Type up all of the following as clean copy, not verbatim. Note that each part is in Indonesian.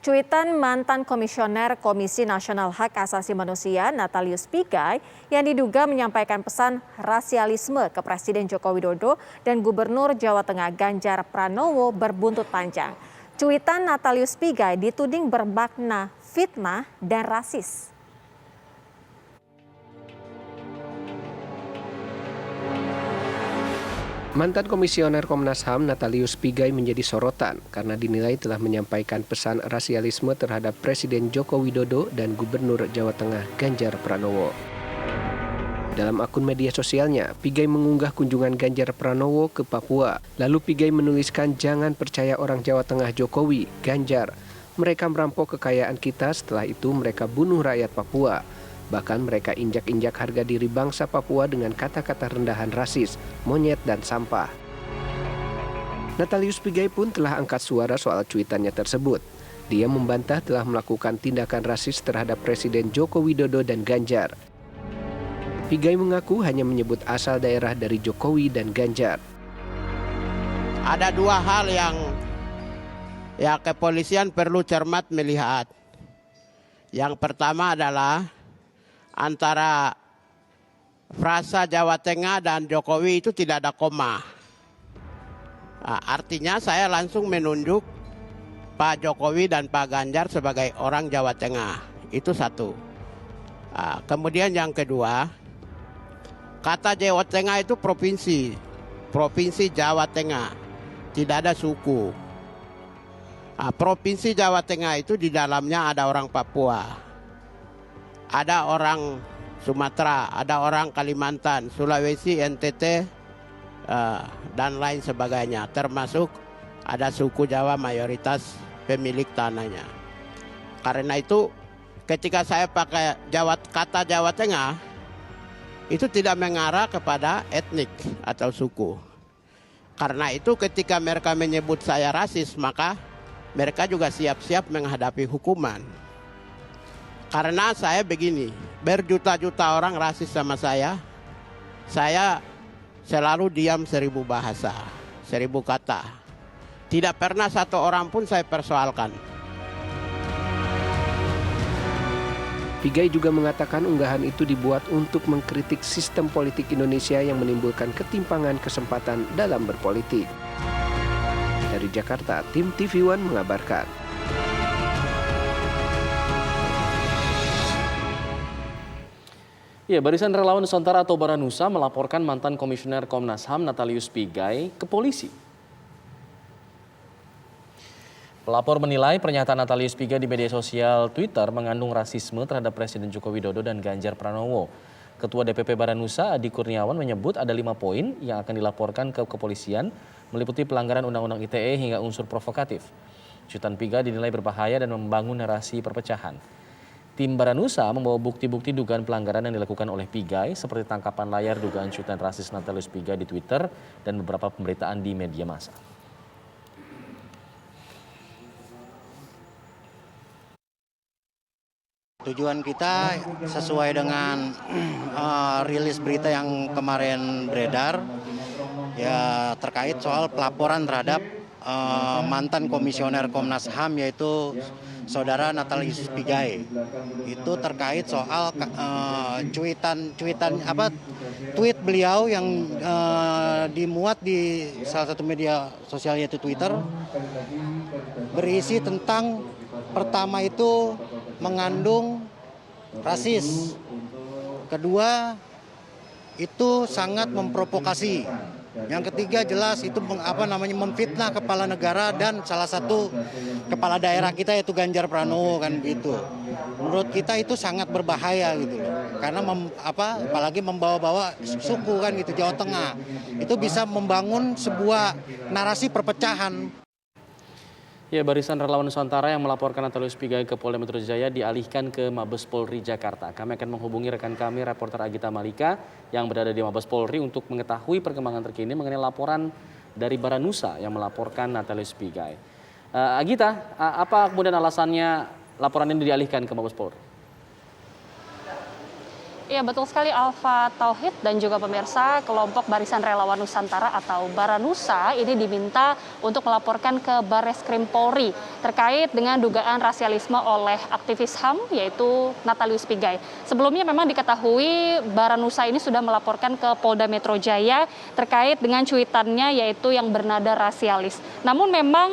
Cuitan mantan Komisioner Komisi Nasional Hak Asasi Manusia Natalius Pigai yang diduga menyampaikan pesan rasialisme ke Presiden Joko Widodo dan Gubernur Jawa Tengah Ganjar Pranowo berbuntut panjang. Cuitan Natalius Pigai dituding bermakna fitnah dan rasis. Mantan Komisioner Komnas HAM Natalius Pigai menjadi sorotan karena dinilai telah menyampaikan pesan rasialisme terhadap Presiden Joko Widodo dan Gubernur Jawa Tengah Ganjar Pranowo. Dalam akun media sosialnya, Pigai mengunggah kunjungan Ganjar Pranowo ke Papua. Lalu Pigai menuliskan, "Jangan percaya orang Jawa Tengah Jokowi, Ganjar. Mereka merampok kekayaan kita, setelah itu mereka bunuh rakyat Papua. Bahkan mereka injak-injak harga diri bangsa Papua dengan kata-kata rendahan rasis, monyet, dan sampah." Natalius Pigai pun telah angkat suara soal cuitannya tersebut. Dia membantah telah melakukan tindakan rasis terhadap Presiden Joko Widodo dan Ganjar. Pigai mengaku hanya menyebut asal daerah dari Jokowi dan Ganjar. Ada dua hal yang kepolisian perlu cermat melihat. Yang pertama adalah antara frasa Jawa Tengah dan Jokowi itu tidak ada koma. Nah, artinya saya langsung menunjuk Pak Jokowi dan Pak Ganjar sebagai orang Jawa Tengah. Itu satu. Nah, kemudian yang kedua, kata Jawa Tengah itu provinsi. Provinsi Jawa Tengah. Tidak ada suku. Nah, Provinsi Jawa Tengah itu di dalamnya ada orang Papua. Ada orang Sumatera, ada orang Kalimantan, Sulawesi, NTT, dan lain sebagainya. Termasuk ada suku Jawa mayoritas pemilik tanahnya. Karena itu ketika saya pakai kata Jawa Tengah, itu tidak mengarah kepada etnik atau suku. Karena itu ketika mereka menyebut saya rasis, maka mereka juga siap-siap menghadapi hukuman. Karena saya begini, berjuta-juta orang rasis sama saya selalu diam 1000 bahasa, 1000 kata. Tidak pernah satu orang pun saya persoalkan. Pigai juga mengatakan unggahan itu dibuat untuk mengkritik sistem politik Indonesia yang menimbulkan ketimpangan kesempatan dalam berpolitik. Dari Jakarta, tim TV One mengabarkan. Ya, Barisan Relawan Nusantara atau Baranusa melaporkan mantan Komisioner Komnas HAM Natalius Pigai ke polisi. Pelapor menilai pernyataan Natalius Pigai di media sosial Twitter mengandung rasisme terhadap Presiden Joko Widodo dan Ganjar Pranowo. Ketua DPP Baranusa Adi Kurniawan menyebut ada 5 poin yang akan dilaporkan ke kepolisian, meliputi pelanggaran Undang-Undang ITE hingga unsur provokatif. Cuitan Pigai dinilai berbahaya dan membangun narasi perpecahan. Tim Baranusa membawa bukti-bukti dugaan pelanggaran yang dilakukan oleh Pigai seperti tangkapan layar dugaan cuitan rasis Natalius Pigai di Twitter dan beberapa pemberitaan di media massa. Tujuan kita sesuai dengan rilis berita yang kemarin beredar, ya terkait soal pelaporan terhadap mantan Komisioner Komnas HAM yaitu Saudara Natalius Pigai. Itu terkait soal tweet beliau yang dimuat di salah satu media sosial yaitu Twitter, berisi tentang pertama itu mengandung rasis, kedua itu sangat memprovokasi, yang ketiga jelas itu memfitnah kepala negara dan salah satu kepala daerah kita yaitu Ganjar Pranowo kan gitu. Menurut kita itu sangat berbahaya gitu loh, karena apalagi membawa-bawa suku kan gitu, Jawa Tengah itu bisa membangun sebuah narasi perpecahan. Ya, Barisan Relawan Nusantara yang melaporkan Natalius Pigai ke Polda Metro Jaya dialihkan ke Mabes Polri Jakarta. Kami akan menghubungi rekan kami, reporter Agita Malika yang berada di Mabes Polri untuk mengetahui perkembangan terkini mengenai laporan dari Baranusa yang melaporkan Natalius Pigai. Agita, apa kemudian alasannya laporan ini dialihkan ke Mabes Polri? Ya, betul sekali Alfa Tauhid dan juga pemirsa, kelompok Barisan Relawan Nusantara atau Baranusa ini diminta untuk melaporkan ke Barreskrim Polri terkait dengan dugaan rasialisme oleh aktivis HAM yaitu Natalius Pigai. Sebelumnya memang diketahui Baranusa ini sudah melaporkan ke Polda Metro Jaya terkait dengan cuitannya yaitu yang bernada rasialis. Namun memang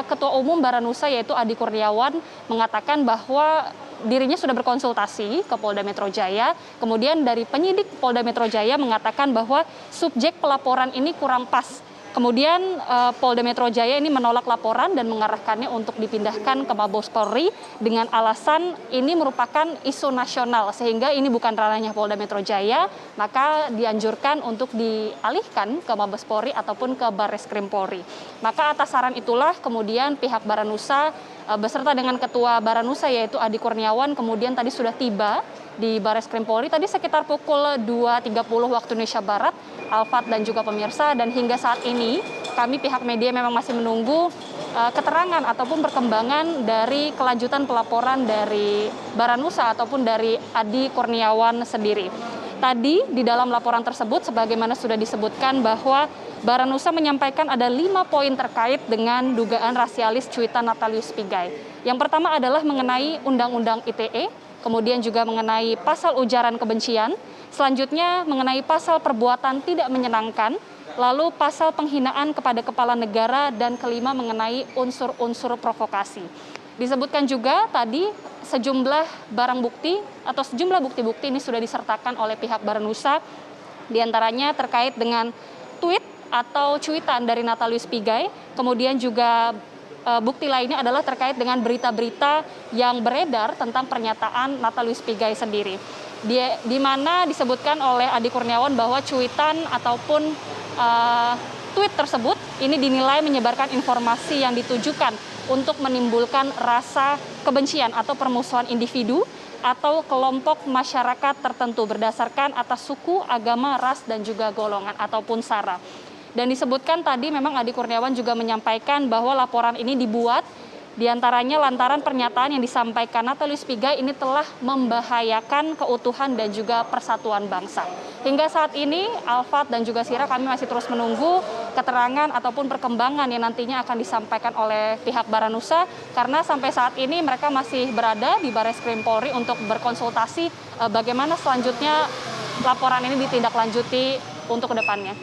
Ketua Umum Baranusa yaitu Adi Kurniawan mengatakan bahwa dirinya sudah berkonsultasi ke Polda Metro Jaya, kemudian dari penyidik Polda Metro Jaya mengatakan bahwa subjek pelaporan ini kurang pas. Kemudian Polda Metro Jaya ini menolak laporan dan mengarahkannya untuk dipindahkan ke Mabes Polri dengan alasan ini merupakan isu nasional sehingga ini bukan ranahnya Polda Metro Jaya, maka dianjurkan untuk dialihkan ke Mabes Polri ataupun ke Barreskrim Polri. Maka atas saran itulah kemudian pihak Baranusa beserta dengan Ketua Baranusa yaitu Adi Kurniawan kemudian tadi sudah tiba di Barreskrim Polri tadi sekitar pukul 2.30 waktu Indonesia Barat, Alfat dan juga pemirsa, dan hingga saat ini kami pihak media memang masih menunggu keterangan ataupun perkembangan dari kelanjutan pelaporan dari Baranusa ataupun dari Adi Kurniawan sendiri. Tadi di dalam laporan tersebut sebagaimana sudah disebutkan bahwa Baranusa menyampaikan ada 5 poin terkait dengan dugaan rasialis cuitan Natalius Pigai. Yang pertama adalah mengenai Undang-Undang ITE, kemudian juga mengenai pasal ujaran kebencian, selanjutnya mengenai pasal perbuatan tidak menyenangkan, lalu pasal penghinaan kepada kepala negara, dan kelima mengenai unsur-unsur provokasi. Disebutkan juga tadi sejumlah barang bukti atau sejumlah bukti-bukti ini sudah disertakan oleh pihak Baranusa, diantaranya terkait dengan tweet atau cuitan dari Natalius Pigai, kemudian juga bukti lainnya adalah terkait dengan berita-berita yang beredar tentang pernyataan Natalius Pigai sendiri. Di mana disebutkan oleh Adi Kurniawan bahwa cuitan ataupun tweet tersebut ini dinilai menyebarkan informasi yang ditujukan untuk menimbulkan rasa kebencian atau permusuhan individu atau kelompok masyarakat tertentu berdasarkan atas suku, agama, ras, dan juga golongan ataupun sara. Dan disebutkan tadi memang Adi Kurniawan juga menyampaikan bahwa laporan ini dibuat diantaranya lantaran pernyataan yang disampaikan Natalius Pigai ini telah membahayakan keutuhan dan juga persatuan bangsa. Hingga saat ini Alfat dan juga Sira kami masih terus menunggu keterangan ataupun perkembangan yang nantinya akan disampaikan oleh pihak Baranusa karena sampai saat ini mereka masih berada di Barreskrim Polri untuk berkonsultasi bagaimana selanjutnya laporan ini ditindaklanjuti untuk kedepannya.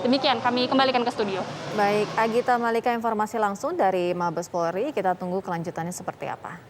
Demikian, kami kembalikan ke studio. Baik, Agita Malika informasi langsung dari Mabes Polri. Kita tunggu kelanjutannya seperti apa.